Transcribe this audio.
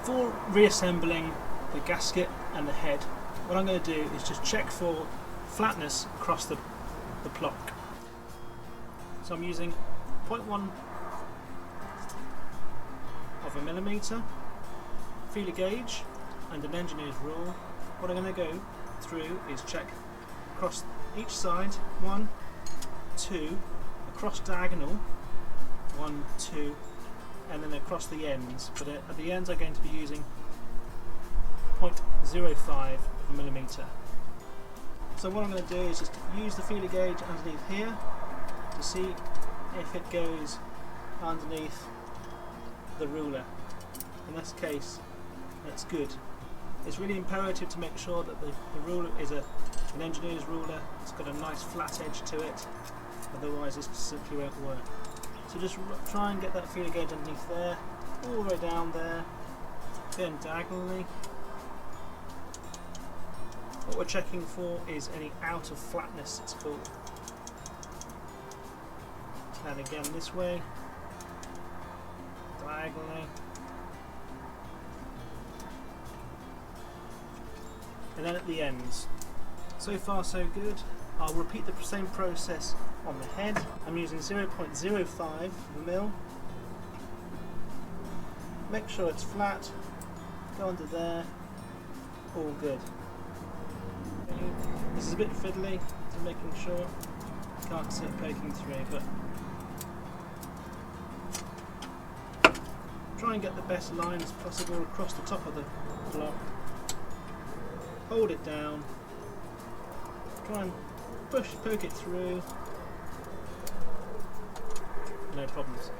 Before reassembling the gasket and the head, what I'm going to do is just check for flatness across the block. So I'm using 0.1 of a millimetre, feeler gauge and an engineer's rule. What I'm going to go through is check across each side, 1, 2, across diagonal, 1, 2, and then across the ends. But at the ends I'm going to be using 0.05 of a millimetre. So what I'm going to do is just use the feeler gauge underneath here to see if it goes underneath the ruler. In this case, that's good. It's really imperative to make sure that the ruler is an engineer's ruler. It's got a nice flat edge to it, otherwise this simply won't work. So just try and get that feeler gauge underneath there, all the way down there, then diagonally. What we're checking for is any out of flatness, it's called. And again this way, diagonally. And then at the ends. So far so good. I'll repeat the same process on the head. I'm using 0.05 mil. Make sure it's flat. Go under there. All good. This is a bit fiddly, so making sure. Can't see it poking through, but try and get the best line as possible across the top of the block. Hold it down. Try and poke it through. No problems.